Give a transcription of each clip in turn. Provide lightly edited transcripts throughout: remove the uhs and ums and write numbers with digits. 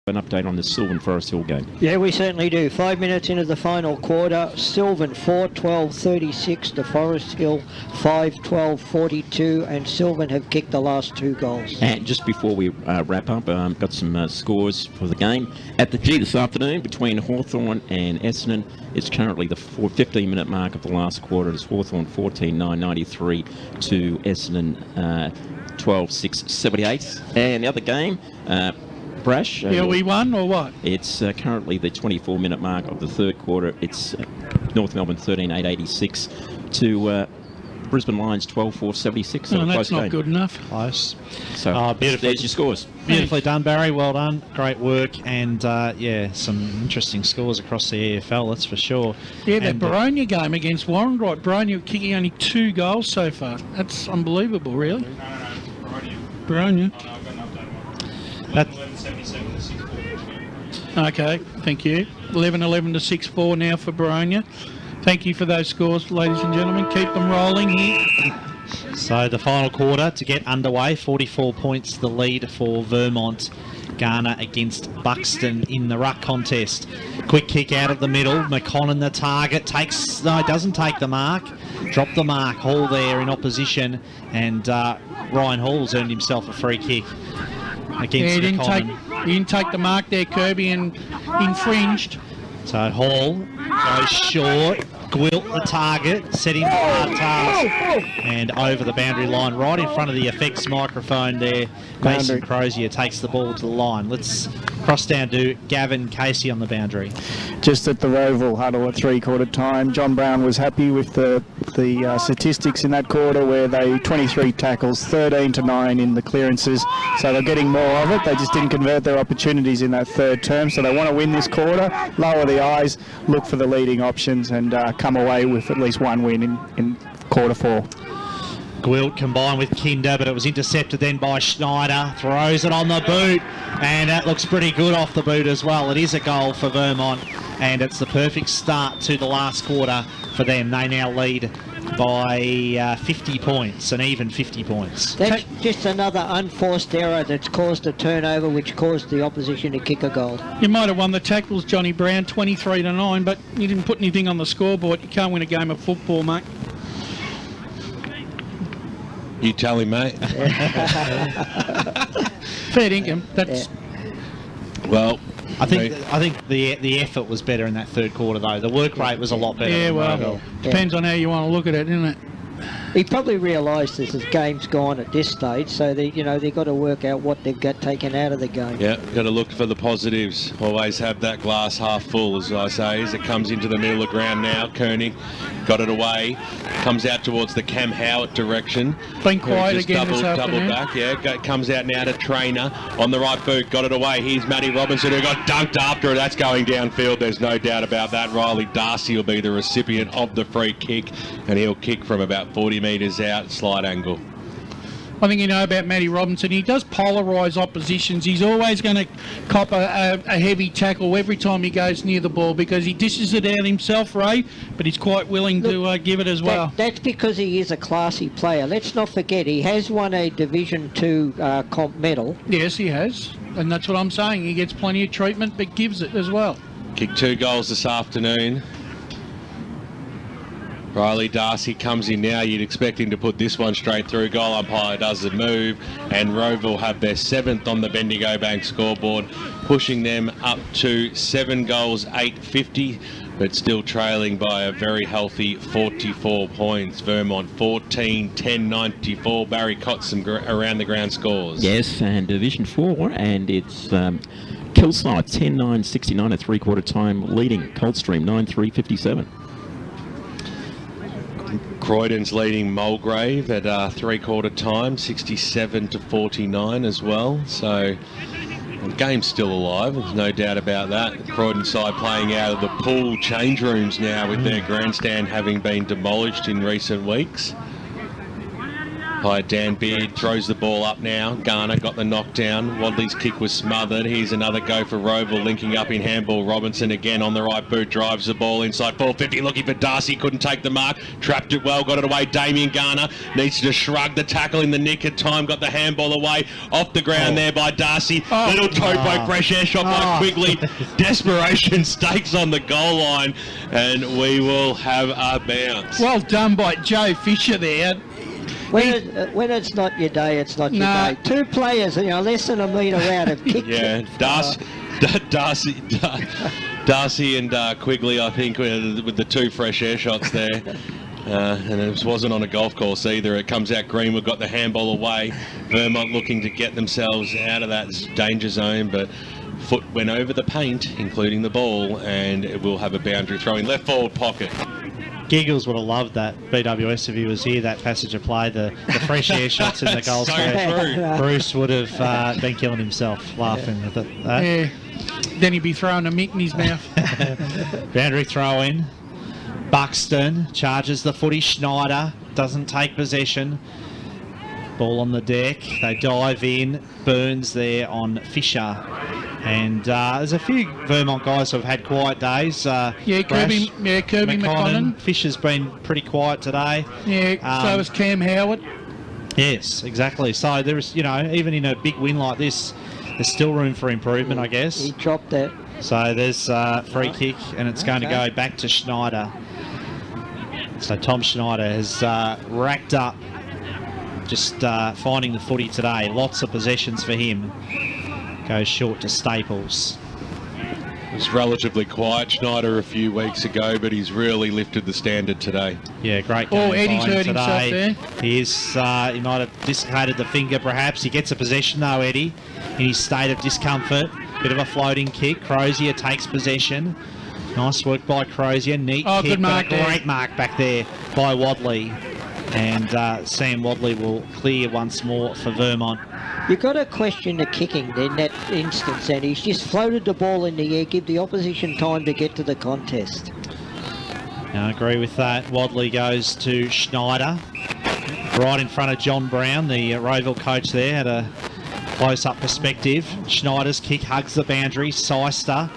an update on the Sylvan Forest Hill game. Yeah, we certainly do. 5 minutes into the final quarter. Sylvan 4-12-36 to Forest Hill 5-12-42, and Sylvan have kicked the last 2 goals. And just before we wrap up, got some scores for the game. At the G this afternoon between Hawthorn and Essendon, it's currently the 15-minute mark of the last quarter. It's Hawthorn 14-9-93 to Essendon 12-6-78. And the other game, Brash. Yeah, we won or what? It's currently the 24-minute mark of the third quarter. It's North Melbourne 13-8-86 to Brisbane Lions 12-4-76. So that's not good enough. Close. So there's your scores. Beautifully done, Barry. Well done. Great work. And, some interesting scores across the EFL, that's for sure. Yeah, that Baronia game against Warrandyte. Baronia kicking only 2 goals so far. That's unbelievable, really. No. Baronia. Oh, no, I've got an update on That- 11-77 to 6-4. Okay, thank you. 11-11 to 6-4 now for Baronia. Thank you for those scores, ladies and gentlemen. Keep them rolling here. So the final quarter to get underway, 44 points the lead for Vermont. Garner against Buxton in the ruck contest. Quick kick out of the middle. McConnell the target. Doesn't take the mark. Dropped the mark. Hall there in opposition. And Ryan Hall's earned himself a free kick against McConnell. He didn't take the mark there, Kirby, and infringed. So Hall goes short. Gwilt the target, set him the hard task, and over the boundary line, right in front of the effects microphone there. Mason Crozier takes the ball to the line. Let's cross down to Gavin Casey on the boundary. Just at the Rowville huddle at 3-quarter time, John Brown was happy with the statistics in that quarter, where they 23 tackles, 13-9 in the clearances, so they're getting more of it. They just didn't convert their opportunities in that third term, so they want to win this quarter, lower the eyes, look for the leading options, and come away with at least one win in quarter 4. Gwilt combined with Kinder, but it was intercepted then by Schneider. Throws it on the boot, and that looks pretty good off the boot as well. It is a goal for Vermont, and it's the perfect start to the last quarter for them. They now lead by 50 points, an even 50 points. That's just another unforced error that's caused a turnover, which caused the opposition to kick a goal. You might have won the tackles, Johnny Brown, 23-9, but you didn't put anything on the scoreboard. You can't win a game of football, mate. You tell him, mate. Fair dinkum. That's Well, I think the effort was better in that third quarter, though. The work rate was a lot better. Yeah, well, depends on how you want to look at it, isn't it? He probably realised this as game's gone at this stage, so they've got to work out what they've got taken out of the game. Yeah, got to look for the positives. Always have that glass half full, as I say, as it comes into the middle of the ground now. Koenig got it away, comes out towards the Cam Howard direction. Been quiet Just again this double afternoon. back, comes out now to Trainer on the right boot, got it away. Here's Matty Robinson, who got dunked after it. That's going downfield, there's no doubt about that. Riley Darcy will be the recipient of the free kick, and he'll kick from about 40 metres out, slide angle. I think you know about Matty Robinson. He does polarise oppositions. He's always going to cop a heavy tackle every time he goes near the ball because he dishes it out himself, Ray, but he's quite willing to give it as well. That's because he is a classy player. Let's not forget, he has won a Division 2 comp medal. Yes, he has, and that's what I'm saying. He gets plenty of treatment, but gives it as well. Kicked 2 goals this afternoon. Riley Darcy comes in now. You'd expect him to put this one straight through. Goal umpire does the move, and Rowville have their 7th on the Bendigo Bank scoreboard, pushing them up to 7 goals, 850, but still trailing by a very healthy 44 points. Vermont 14, 10, 94. Barry Cott some around the ground scores. Yes, and Division 4, and it's Killside 10-9, 69 at 3-quarter time, leading Coldstream 9-3, 57. Croydon's leading Mulgrave at 3-quarter time, 67-49 as well. So the game's still alive, there's no doubt about that. The Croydon side playing out of the pool change rooms now with their grandstand having been demolished in recent weeks. by Dan Beard. Throws the ball up now. Garner got the knockdown. Wadley's kick was smothered. Here's another go for Rowville, linking up in handball. Robinson again on the right boot, drives the ball inside 450, looking for Darcy. Couldn't take the mark. Trapped it well, got it away. Damien Garner needs to shrug the tackle in the nick of time. Got the handball away off the ground there by Darcy. Little topo fresh air shot by Quigley. Desperation stakes on the goal line, and we will have a bounce. Well done by Joe Fisher there. When it's not your day, it's not your day. Two players, less than a metre out have kicked it. Darcy and Quigley, I think, with the two fresh air shots there. And it wasn't on a golf course either. It comes out Greenwood, got the handball away. Vermont looking to get themselves out of that danger zone, but foot went over the paint, including the ball, and it will have a boundary throw in left forward pocket. Giggles would have loved that. BWS, if he was here, that passage of play, the fresh air shots in the goal square. Bruce would have been killing himself laughing at that. Yeah. Then he'd be throwing a mick in his mouth. Boundary throw in. Buxton charges the footy. Schneider doesn't take possession. Ball on the deck. They dive in. Burns there on Fisher. And there's a few Vermont guys who have had quiet days. Kirby McConnell. Fisher's been pretty quiet today. Yeah, so has Cam Howard. Yes, exactly. So there's, even in a big win like this, there's still room for improvement, I guess. He dropped that. So there's a free kick, and it's going to go back to Schneider. So Tom Schneider has racked up just finding the footy today. Lots of possessions for him. Goes short to Staples. It was relatively quiet, Schneider, a few weeks ago, but he's really lifted the standard today. Yeah, great game. Eddie's hurt himself today. there. He might have dislocated the finger, perhaps. He gets a possession, though, Eddie, in his state of discomfort. Bit of a floating kick. Crozier takes possession. Nice work by Crozier. Neat kick, good mark but a great mark back there by Wadley. And Sam Wadley will clear once more for Vermont. You've got to question the kicking in that instance, and he's just floated the ball in the air, give the opposition time to get to the contest. I agree with that. Wadley goes to Schneider, right in front of John Brown, the Rowville coach there, had a close-up perspective. Schneider's kick hugs the boundary. Seister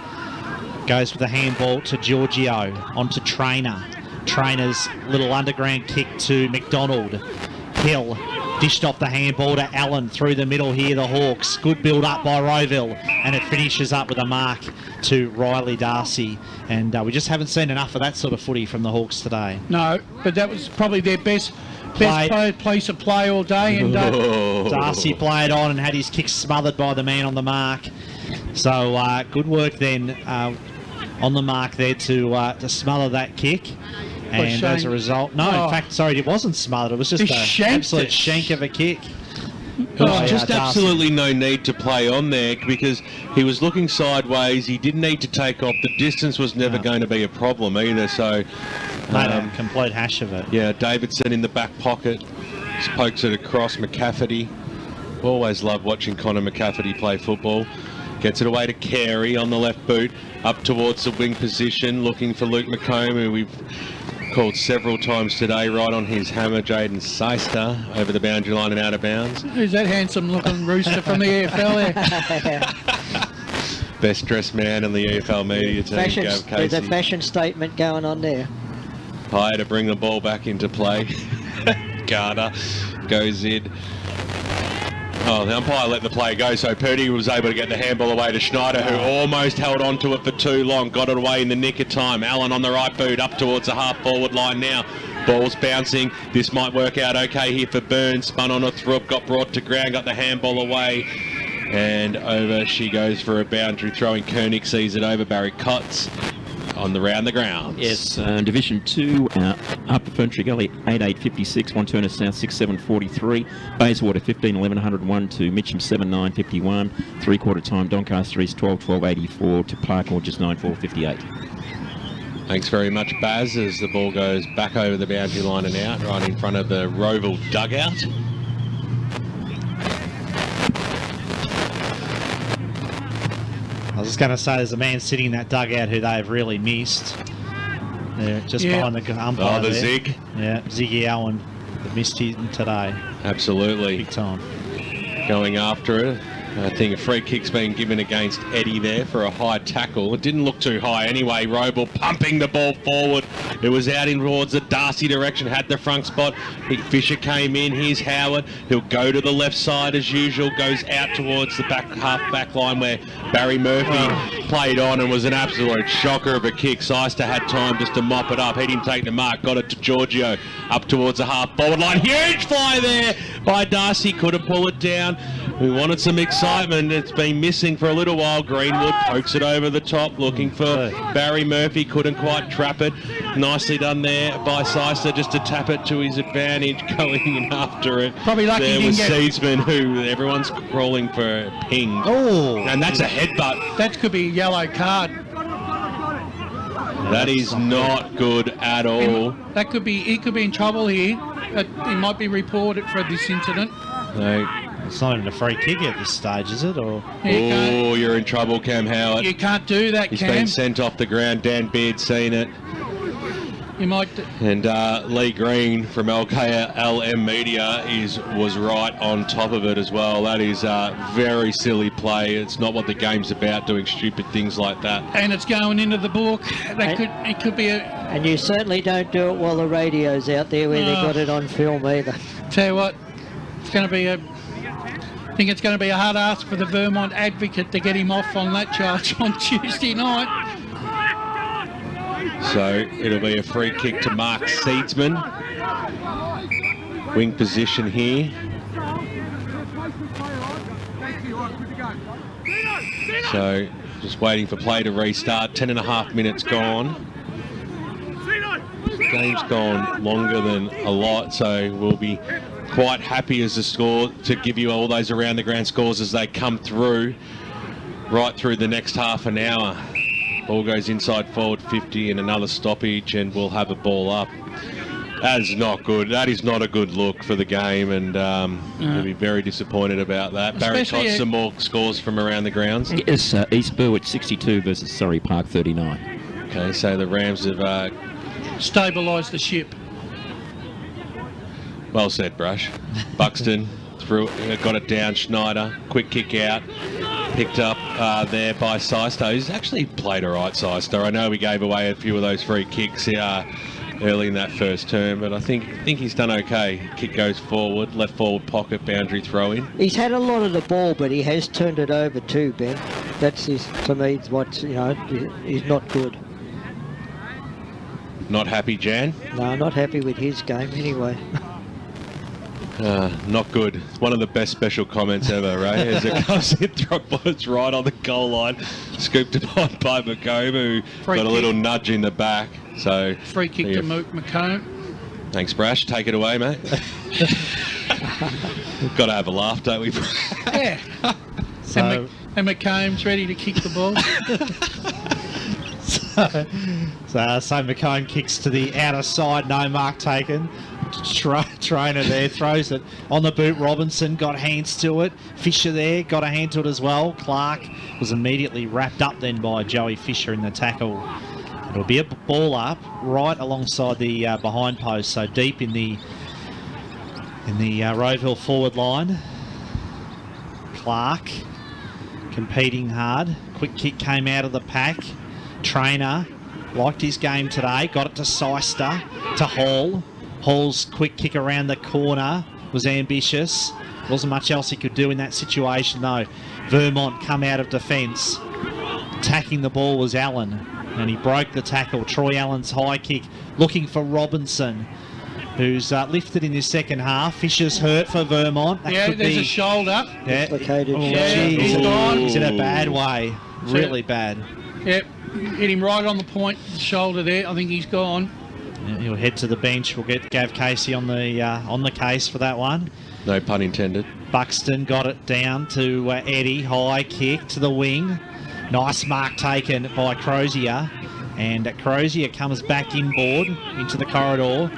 goes with the handball to Giorgio, onto Trainer. Trainer's little underground kick to McDonald. Hill dished off the handball to Allen through the middle here, the Hawks. Good build up by Rowville, and it finishes up with a mark to Riley Darcy. And we just haven't seen enough of that sort of footy from the Hawks today. No, but that was probably their best place of play all day. And Darcy played on and had his kick smothered by the man on the mark. So good work then on the mark there to smother that kick. And as a result, in fact, sorry, it wasn't smothered. It was just an absolute shank of a kick. There was just absolutely no need to play on there because he was looking sideways. He didn't need to take off. The distance was never going to be a problem either. So, made a complete hash of it. Yeah, Davidson in the back pocket. Just pokes it across McCafferty. Always love watching Connor McCafferty play football. Gets it away to Carey on the left boot. Up towards the wing position, looking for Luke McComb, who we've called several times today, right on his hammer. Jaden Seister over the boundary line and out of bounds. Who's that handsome-looking rooster from the AFL there? Best dressed man in the AFL media team. There's a fashion statement going on there. High to bring the ball back into play. Garner goes in. Oh, the umpire let the play go, so Purdy was able to get the handball away to Schneider, who almost held on to it for too long. Got it away in the nick of time. Allen on the right boot, up towards the half-forward line now. Ball's bouncing. This might work out okay here for Burns. Spun on a throw, got brought to ground, got the handball away. And over she goes for a boundary throwing. Koenig sees it over. Barry Cotts on the round the grounds. Yes, Division 2, Upper Ferntree Gully 8856, One Turner South 6743, Bayswater 151101 to Mitcham 7951, three-quarter time Doncaster East 1284 to Park Orchards 9458. Thanks very much, Baz, as the ball goes back over the boundary line and out, right in front of the Rowville dugout. I was just going to say there's a man sitting in that dugout who they've really missed. They're just behind the umpire. Oh, the there. Zig. Yeah, Ziggy Allen missed him today. Absolutely. Big time. Going after it. I think a free kick's been given against Eddie there for a high tackle. It didn't look too high anyway. Rowville pumping the ball forward. It was out in towards the Darcy direction, had the front spot. Fisher came in. Here's Howard. He'll go to the left side as usual. Goes out towards the back line where Barry Murphy played on and was an absolute shocker of a kick. Seister had time just to mop it up. He didn't take the mark. Got it to Giorgio up towards the half forward line. Huge fly there by Darcy. Couldn't pull it down. We wanted some excitement. It's been missing for a little while. Greenwood pokes it over the top, looking for Barry Murphy. Couldn't quite trap it. Nicely done there by Seister just to tap it to his advantage, going in after it. Probably lucky there he was didn't get... Seedsman, who everyone's crawling for a ping. Oh! And that's a headbutt. That could be a yellow card. That is not good at all. That could be... He could be in trouble here. He might be reported for this incident. No. It's not even a free kick at this stage, is it? Or Oh, you're in trouble, Cam Howard. You can't do that, He's Cam. been sent off the ground. Dan Beard's seen it. You might... And Lee Green from LKLM Media was right on top of it as well. That is very silly play. It's not what the game's about, doing stupid things like that. And it's going into the book. It could be a... And you certainly don't do it while the radio's out there where they got it on film either. Tell you what, it's going to be a... I think it's going to be a hard ask for the Vermont Advocate to get him off on that charge on Tuesday night. So it'll be a free kick to Mark Seedsman. Wing position here. So just waiting for play to restart. 10.5 minutes gone. Game's gone longer than a lot, so we'll be quite happy as a score to give you all those around the ground scores as they come through, right through the next half an hour. Ball goes inside forward 50 and another stoppage, and we'll have a ball up. That is not good. That is not a good look for the game, and we'll be very disappointed about that. Barry got some more scores from around the grounds. Yes, East Berwick 62 versus Surrey Park 39. Okay, so the Rams have... Stabilise the ship. Well said, Brush. Buxton threw, got it down. Schneider, quick kick out. Picked up there by Seister. He's actually played all right, Seister. I know we gave away a few of those free kicks early in that first term, but I think he's done okay. Kick goes forward, left forward pocket, boundary throw in. He's had a lot of the ball, but he has turned it over too, Ben. That's his, to me, what's, he's not good. Not happy, Jan? No, not happy with his game anyway. Not good. One of the best special comments ever, right? As it comes in, Throckmorton's right on the goal line, scooped upon by McComb, who got a little nudge in the back. So free kick to McComb. Thanks, Brash. Take it away, mate. We've got to have a laugh, don't we? Yeah. So, and McComb's ready to kick the ball. So McComb kicks to the outer side, no mark taken. Trainer there throws it on the boot. Robinson got hands to it. Fisher there got a hand to it as well. Clark was immediately wrapped up then by Joey Fisher in the tackle. It'll be a ball up right alongside the behind post, so deep in the Rowville forward line. Clark competing hard. Quick kick came out of the pack. Trainer liked his game today. Got it to Seister, to Hall. Hall's quick kick around the corner was ambitious. Wasn't much else he could do in that situation though. Vermont come out of defence. Attacking the ball was Allen, and he broke the tackle. Troy Allen's high kick looking for Robinson, who's lifted in his second half. Fisher's hurt for Vermont. That there's a shoulder. Yeah. Dislocated he's gone. He's in a bad way. Really bad. Yep. Hit him right on the point, shoulder there. I think he's gone. Yeah, he'll head to the bench. We'll get Gav Casey on the case for that one. No pun intended. Buxton got it down to Eddie. High kick to the wing. Nice mark taken by Crozier. And Crozier comes back inboard into the corridor.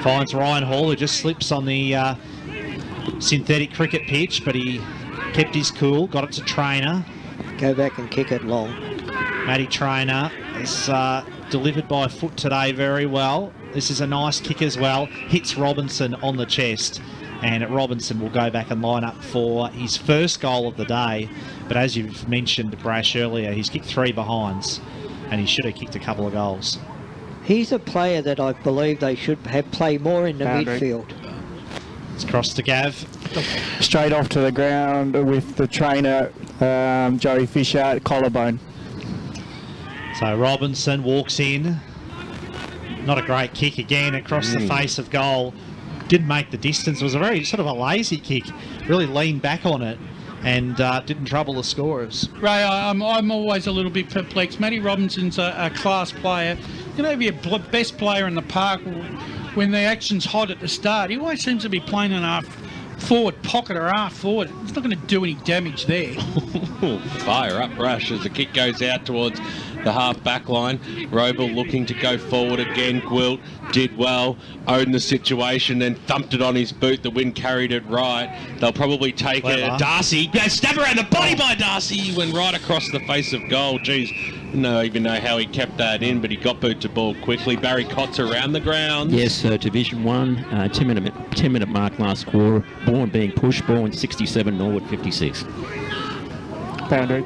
Finds Ryan Hall, who just slips on the synthetic cricket pitch, but he kept his cool. Got it to Trainer. Go back and kick it long. Matty Trainer is delivered by foot today very well. This is a nice kick as well. Hits Robinson on the chest. and Robinson will go back and line up for his first goal of the day. But as you've mentioned, Brash, earlier, he's kicked 3 behinds, and he should have kicked a couple of goals. He's a player that I believe they should have play more in the Boundary. midfield. It's cross to Gav. Straight off to the ground with the trainer, Joey Fisher, collarbone. So Robinson walks in. Not a great kick again across the face of goal. Didn't make the distance. It was a very sort of a lazy kick. Really leaned back on it and didn't trouble the scorers. Ray, I'm always a little bit perplexed. Matty Robinson's a class player. You know, be a best player in the park when the action's hot at the start. He always seems to be playing in a forward pocket or half forward. It's not going to do any damage there. Fire up rush as the kick goes out towards the half back line. Rowville looking to go forward again. Gwilt did well, owned the situation, then thumped it on his boot. The wind carried it right. They'll probably take it. Darcy, stab around the body by Darcy. He went right across the face of goal. Geez, don't even know how he kept that in, but he got boot to ball quickly. Barry Cott's around the ground. Yes, Division 1, 10-minute mark last quarter. Bourne being pushed, Bourne 67, Norwood 56. Boundary.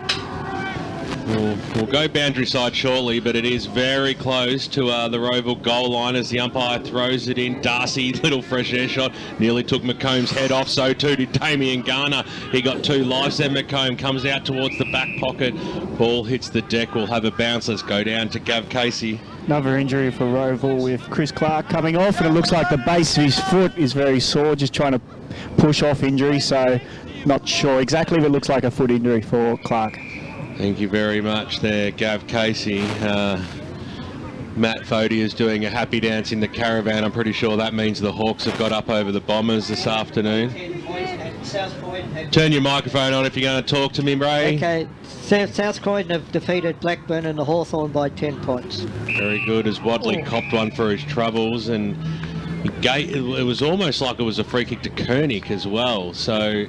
We'll go boundary side shortly, but it is very close to the Rowville goal line as the umpire throws it in. Darcy, little fresh air shot, nearly took McComb's head off, so too did Damien Garner. He got 2 lives, then McComb comes out towards the back pocket. Ball hits the deck, we'll have a bounce. Let's go down to Gav Casey. Another injury for Rowville with Chris Clark coming off, and it looks like the base of his foot is very sore, just trying to push off injury, so not sure exactly, but it looks like a foot injury for Clark. Thank you very much there, Gav Casey. Matt Fody is doing a happy dance in the caravan. I'm pretty sure that means the Hawks have got up over the Bombers this afternoon. Turn your microphone on if you're going to talk to me, Ray. Okay, South Croydon have defeated Blackburn and the Hawthorn by 10 points. Very good, as Wadley copped one for his troubles, and it was almost like it was a free kick to Koenig as well. So,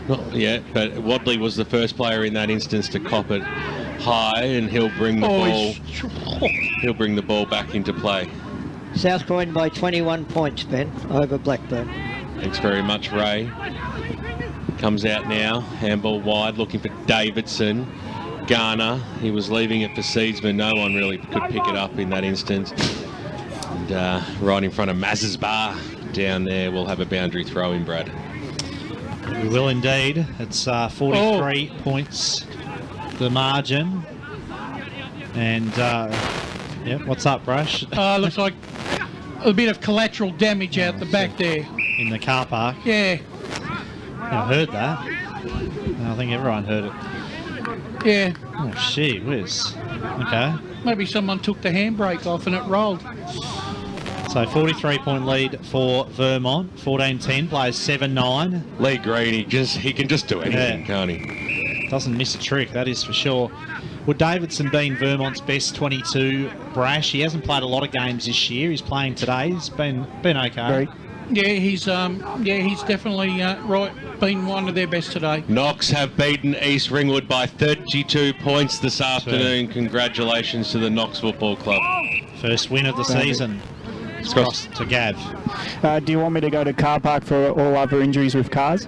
not yet, but Wadley was the first player in that instance to cop it high, and he'll bring the ball. He'll bring the ball back into play. South Croydon by 21 points, Ben, over Blackburn. Thanks very much, Ray. Comes out now, handball wide, looking for Davidson. Garner, he was leaving it for Seedsman. No one really could pick it up in that instance. And right in front of Maz's bar down there, we'll have a boundary throw in, Brad. We will indeed. It's 43 points, the margin. And, yeah, what's up, Brush? Looks like a bit of collateral damage out the back there. In the car park. Yeah, I heard that. I think everyone heard it. yeah. Oh, gee whiz. Okay. Maybe someone took the handbrake off and it rolled. So 43-point lead for Vermont. 14-10, plays 7-9. Lee Green, he can just do anything, can't he? Doesn't miss a trick, that is for sure. Would Davidson being Vermont's best 22 Brash? He hasn't played a lot of games this year. He's playing today. He's been okay. Yeah, he's definitely been one of their best today. Knox have beaten East Ringwood by 32 points this afternoon. Congratulations to the Knox Football Club. First win of the season. It's cross to Gav. Do you want me to go to car park for all other injuries with cars?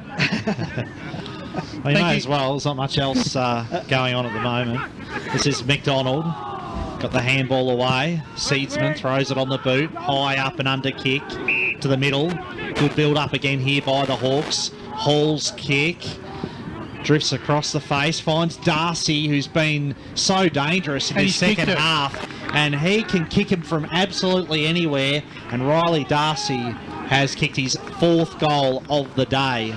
Well, you may as well. There's not much else going on at the moment. This is McDonald. Got the handball away. Seedsman throws it on the boot. High up and under kick to the middle. Good build up again here by the Hawks. Hall's kick. Drifts across the face. Finds Darcy, who's been so dangerous in his second half. And he can kick him from absolutely anywhere. And Riley Darcy has kicked his 4th goal of the day.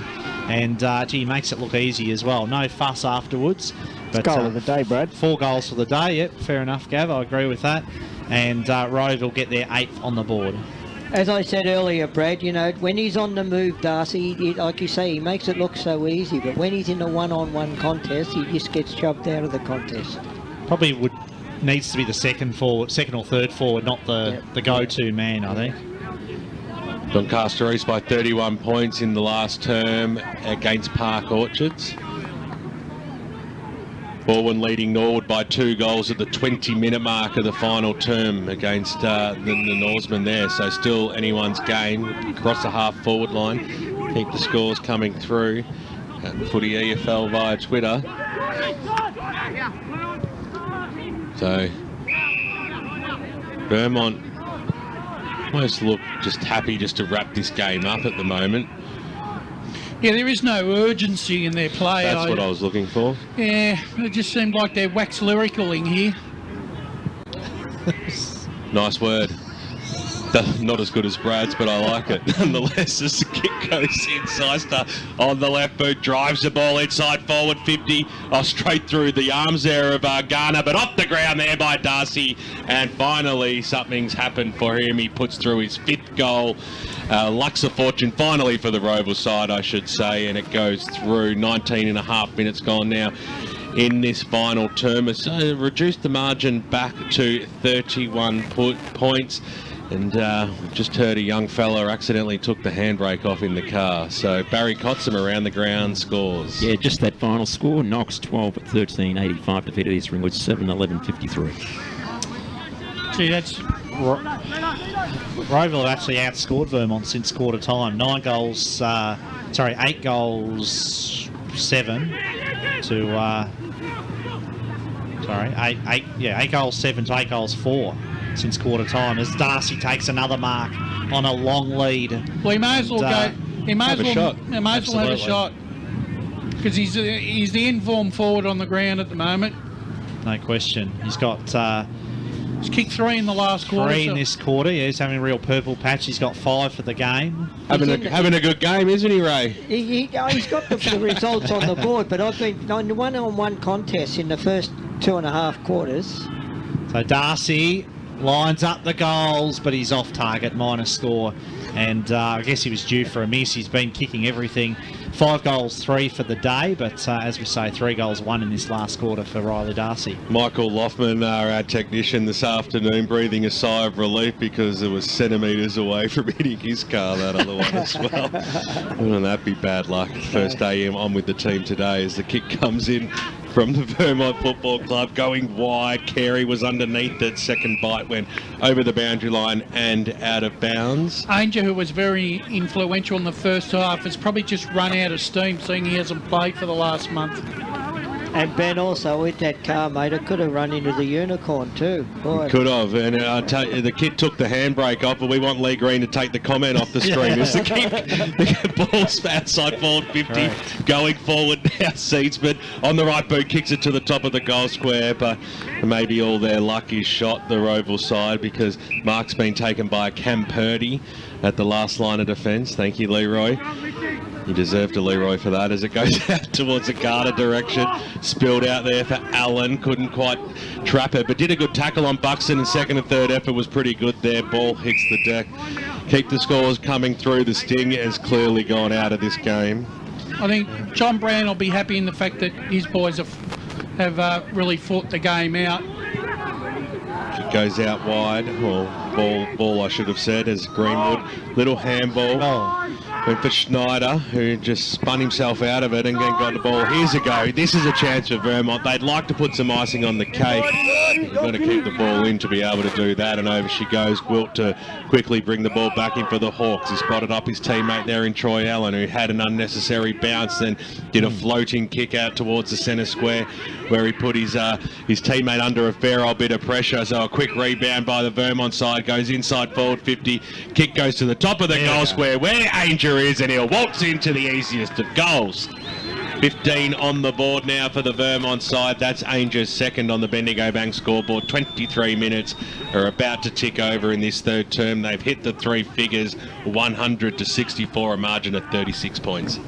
And, gee, makes it look easy as well. No fuss afterwards. But, goal of the day, Brad. 4 goals for the day. Yep, fair enough, Gav. I agree with that. And Rowville get their 8th on the board. As I said earlier, Brad, you know, when he's on the move, Darcy, like you say, he makes it look so easy. But when he's in a one-on-one contest, he just gets shoved out of the contest. Probably needs to be the second or third forward, not the go-to man, I think. Doncaster East by 31 points in the last term against Park Orchards. Borwin leading Norwood by 2 goals at the 20-minute mark of the final term against the Norsemen there. So still anyone's game across the half-forward line. Keep the scores coming through at Footy EFL via Twitter. So Vermont almost look just happy just to wrap this game up at the moment. Yeah, there is no urgency in their play. That's what I was looking for. Yeah, it just seemed like they're wax lyrical in here. Nice word. Not as good as Brad's, but I like it. Nonetheless, as the kick goes in, Seister on the left boot, drives the ball inside forward 50, straight through the arms there of Garner, but off the ground there by Darcy. And finally, something's happened for him. He puts through his 5th goal. Lucks of fortune finally for the Rowville side, I should say, and it goes through. 19 and a half minutes gone now in this final term. It's reduced the margin back to 31 points. And just heard a young fella accidentally took the handbrake off in the car. So Barry Cotsum around the ground scores. Yeah, just that final score. Knox 12 at 13, 85 defeated East Ringwood 7, 11, 53. See, that's... Rowville have actually outscored Vermont since quarter time. 8 goals 7 to 8 goals 7 to 8 goals 4 since quarter time, as Darcy takes another mark on a long lead. Well, he may as well go. He may as well have a Absolutely. shot, because he's the informed forward on the ground at the moment. No question. He's got He's kicked 3 in the last quarter. 3 in this quarter. Yeah, he's having a real purple patch. He's got 5 for the game. Having a good game, isn't he, Ray? He's got the results on the board, but I've been on one-on-one contests in the first 2.5 quarters. So Darcy lines up the goals, but he's off target, minus score. And I guess he was due for a miss. He's been kicking everything. 5 goals, 3 for the day, but as we say, 3 goals, 1 in this last quarter for Riley Darcy. Michael Loffman, our technician this afternoon, breathing a sigh of relief because it was centimetres away from hitting his car, that other one as well. Wouldn't that be bad luck? First day I'm with the team today as the kick comes in from the Vermont Football Club, going wide. Carey was underneath it. Second bite went over the boundary line and out of bounds. Ainger, who was very influential in the first half, has probably just run out of steam, seeing he hasn't played for the last month. And Ben also with that car, mate, it could have run into the unicorn too. Boy. Could have, and I tell you, the kid took the handbrake off, but we want Lee Green to take the comment off the screen. As the kick, the ball's outside forward 50, Correct. going forward now, Seedsman on the right boot, kicks it to the top of the goal square, but maybe all their luck is shot, the Rowville side, because Mark's been taken by Cam Purdy at the last line of defence. Thank you, Leroy. You deserve to, Leroy, for that, as it goes out towards the Garter direction. Spilled out there for Allen. Couldn't quite trap it, but did a good tackle on Buxton, and second and third effort was pretty good there. Ball hits the deck. Keep the scores coming through. The Sting has clearly gone out of this game. I think John Brown will be happy in the fact that his boys have really fought the game out. It goes out wide, or ball I should have said, as Greenwood. Little handball. Went for Schneider, who just spun himself out of it and then got the ball. Here's a go. This is a chance for Vermont. They'd like to put some icing on the cake. You've got to keep the ball in to be able to do that. And over she goes. Gwilt to quickly bring the ball back in for the Hawks. He spotted up his teammate there in Troy Allen, who had an unnecessary bounce, then did a floating kick out towards the centre square, where he put his teammate under a fair old bit of pressure. So a quick rebound by the Vermont side, goes inside forward 50. Kick goes to the top of the goal square, where Ainger is, and he'll waltz into the easiest of goals. 15 on the board now for the Vermont side. That's Ainger's second on the Bendigo Bank scoreboard. 23 minutes are about to tick over in this third term. They've hit the 3 figures, 100 to 64, a margin of 36 points.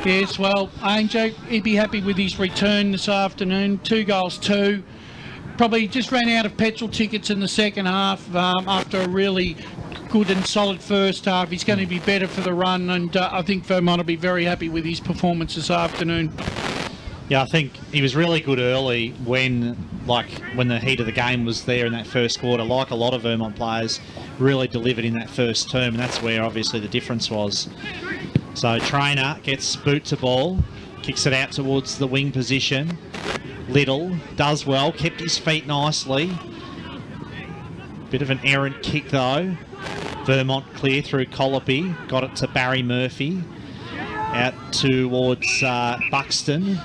Yes, well, Ainger, he'd be happy with his return this afternoon. 2 goals, 2. Probably just ran out of petrol tickets in the second half after a really good and solid first half. He's going to be better for the run, and I think Vermont will be very happy with his performance this afternoon. Yeah, I think he was really good early when the heat of the game was there in that first quarter. Like a lot of Vermont players, really delivered in that first term, and that's where obviously the difference was. So Trainer gets boot to ball, kicks it out towards the wing position. Little does well, kept his feet nicely. Bit of an errant kick though. Vermont clear through Colopy. Got it to Barry Murphy. Out towards Buxton.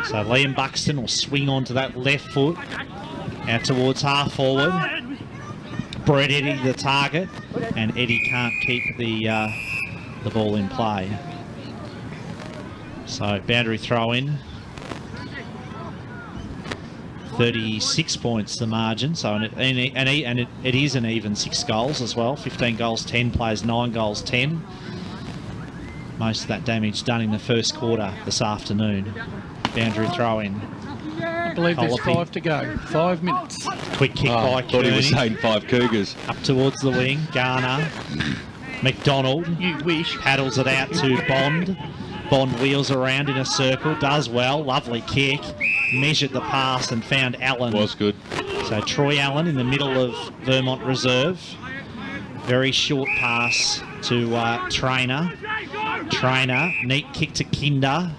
So Liam Buxton will swing onto that left foot. Out towards half forward. Brett Eddy the target. And Eddy can't keep the ball in play. So boundary throw in. 36 points the margin, so and it is an even 6 goals as well. 15 goals, 10 players, 9 goals, 10. Most of that damage done in the first quarter this afternoon. Boundary throw in. I believe there's 5 to go. 5 minutes. Quick kick by thought he was Kearney. saying 5 Cougars. Up towards the wing, Garner. McDonald You wish. paddles it out to Bond. Bond wheels around in a circle, does well, lovely kick. Measured the pass and found Allen. Was good. So Troy Allen in the middle of Vermont Reserve. Very short pass to Trainer. Trainer, neat kick to Kinder.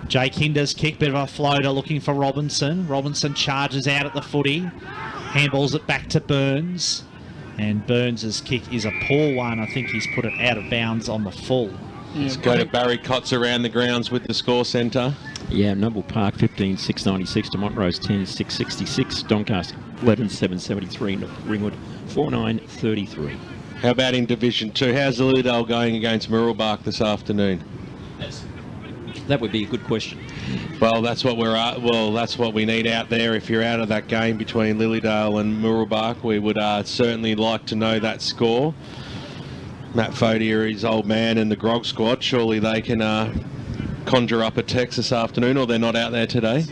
Jay Kinder's kick, bit of a floater looking for Robinson. Robinson charges out at the footy. Handballs it back to Burns. And Burns' kick is a poor one. I think he's put it out of bounds on the full. Let's go to Barry Cotts around the grounds with the score centre. Yeah, Noble Park 15,696 to Montrose 10,666, Doncaster 11,773, Ringwood 4,933. How about in Division 2? How's the Lilydale going against Mooroolbark this afternoon? That would be a good question. Well, that's what that's what we need out there. If you're out of that game between Lilydale and Mooroolbark, we would certainly like to know that score. Matt Fodier, his old man, and the Grog squad, surely they can conjure up a text this afternoon, or they're not out there today.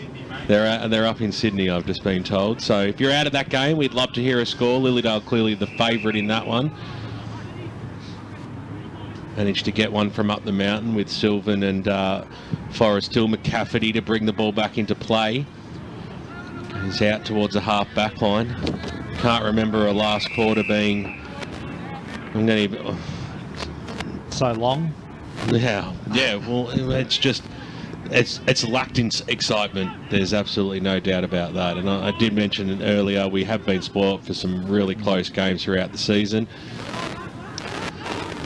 They're up in Sydney, I've just been told. So if you're out of that game, we'd love to hear a score. Lilydale clearly the favourite in that one. Managed to get one from up the mountain with Sylvan and Forrest Hill. McCafferty to bring the ball back into play. He's out towards the half back line. Can't remember a last quarter being... So long. Yeah. Well, it's just it's lacked in excitement. There's absolutely no doubt about that. And I did mention it earlier. We have been spoilt for some really close games throughout the season.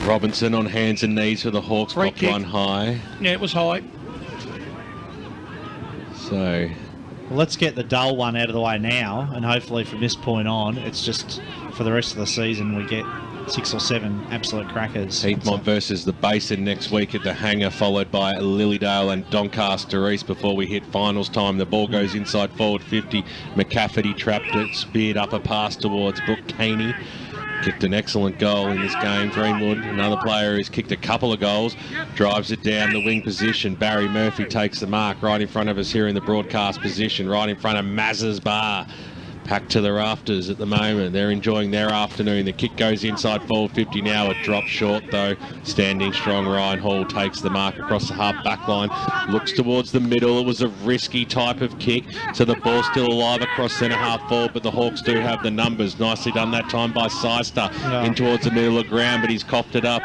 Robinson on hands and knees for the Hawks. Popped one high. Yeah, it was high. So Well, let's get the dull one out of the way now, and hopefully from this point on, it's just for the rest of the season we get 6 or 7 absolute crackers. Heathmont versus the Basin next week at the Hangar, followed by Lilydale and Doncaster East before we hit finals time. The ball goes inside forward 50. McCafferty trapped it, speared up a pass towards Brooke Caney. Kicked an excellent goal in this game. Greenwood, another player who's kicked a couple of goals, drives it down the wing position. Barry Murphy takes the mark right in front of us here in the broadcast position, right in front of Mazza's bar. Packed to the rafters at the moment. They're enjoying their afternoon. The kick goes inside forward 50 now. It drops short though. Standing strong, Ryan Hall takes the mark across the half back line. Looks towards the middle. It was a risky type of kick. So the ball's still alive across centre half forward, but the Hawks do have the numbers. Nicely done that time by Seister. In towards the middle of the ground, but he's coughed it up.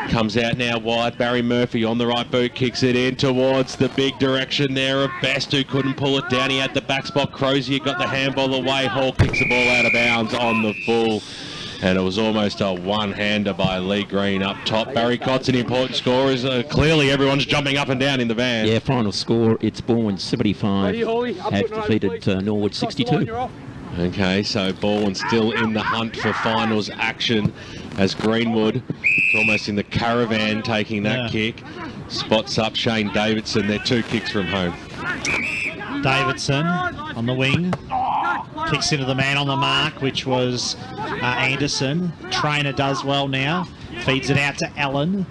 Comes out now wide. Barry Murphy on the right boot, kicks it in towards the big direction there of Best, who couldn't pull it down. He had the back spot. Crozier got the handball away. Hall kicks the ball out of bounds on the full. And it was almost a one-hander by Lee Green up top. Barry Cott's an important scorer. Clearly everyone's jumping up and down in the van. Yeah, final score, it's Bourne 75, have defeated Norwood 62. Okay, so Baldwin still in the hunt for finals action as Greenwood, it's almost in the caravan taking that kick, spots up Shane Davidson. They're 2 kicks from home. Davidson on the wing, kicks into the man on the mark, which was Anderson. Trainer does well now, feeds it out to Allen.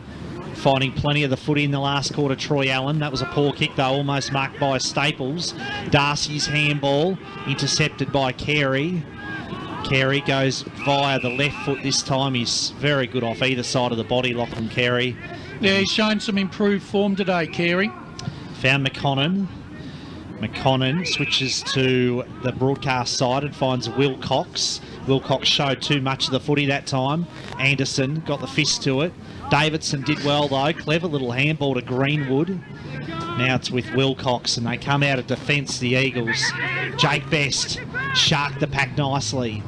Finding plenty of the footy in the last quarter, Troy Allen. That was a poor kick, though, almost marked by Staples. Darcy's handball, intercepted by Carey. Carey goes via the left foot this time. He's very good off either side of the body, Lachlan Carey. Yeah, he's shown some improved form today, Carey. Found McConnon. McConnon switches to the broadcast side and finds Wilcox. Wilcox showed too much of the footy that time. Anderson got the fist to it. Davidson did well though, clever little handball to Greenwood. Now it's with Wilcox and they come out of defence, the Eagles. Jake Best sharked the pack nicely.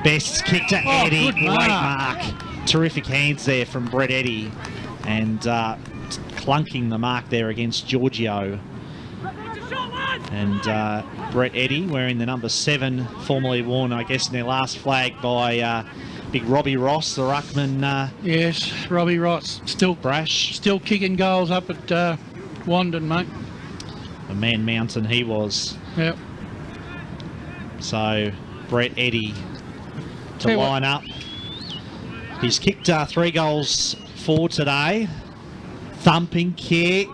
Best kick to Oh, Eddie. good Great mark. mark. Terrific hands there from Brett Eddy. And clunking the mark there against Giorgio. And Brett Eddy wearing the number 7, formerly worn, I guess, in their last flag by big Robbie Ross, the ruckman. Yes, Robbie Ross still Brash. still kicking goals up at Wandon, mate. A man mountain he was. Yep. So Brett Eddy to Tell you what. line up. He's kicked 3 goals for today. Thumping kick.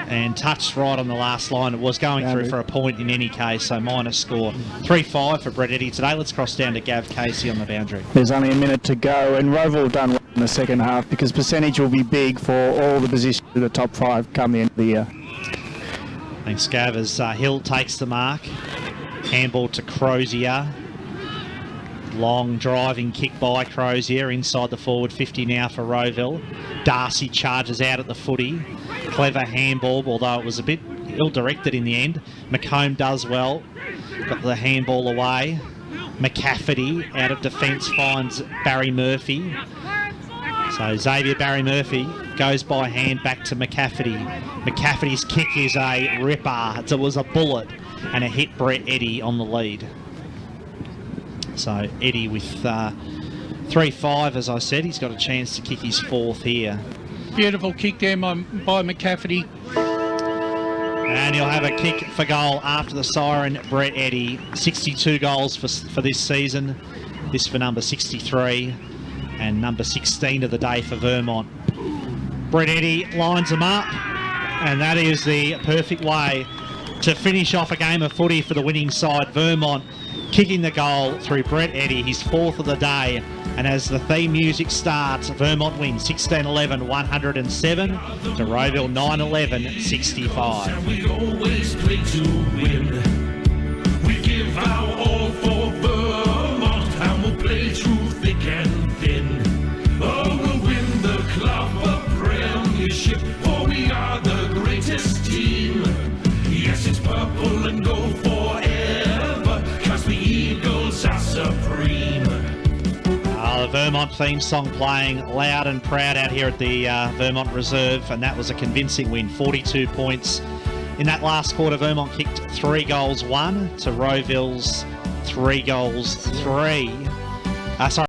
And touched right on the last line. It was going through for a point in any case, so minus score. 3-5 for Brett Eddy today. Let's cross down to Gav Casey on the boundary. There's only a minute to go, and Rowville have done well in the second half because percentage will be big for all the positions in the top 5 come in the year. Thanks, Gav, as Hill takes the mark. Handball to Crozier. Long driving kick by Crozier inside the forward 50 now for Rowville. Darcy charges out at the footy. Clever handball, although it was a bit ill-directed in the end. McComb does well. Got the handball away. McCafferty out of defence finds Barry Murphy. So Xavier Barry Murphy goes by hand back to McCafferty. McCafferty's kick is a ripper. It was a bullet and it hit Brett Eddy on the lead. So Eddy with 3-5, as I said. He's got a chance to kick his 4th here. Beautiful kick there by McCafferty. And he'll have a kick for goal after the siren. Brett Eddy, 62 goals for this season. This for number 63 and number 16 of the day for Vermont. Brett Eddy lines them up, and that is the perfect way to finish off a game of footy for the winning side. Vermont kicking the goal through Brett Eddy, his 4th of the day. And as the theme music starts, Vermont wins 16-11, 107 to Rowville 9-11, 65. And we always play to win. We give our all for Vermont, and we'll play through thick and thin. Oh, we'll win the club premiership, for we are the greatest team. Yes, it's purple and gold forever, 'cause the Eagles are supreme. The Vermont theme song playing loud and proud out here at the Vermont Reserve, and that was a convincing win, 42 points. In that last quarter, Vermont kicked 3 goals 1 to Rowville's 3 goals 3. Sorry.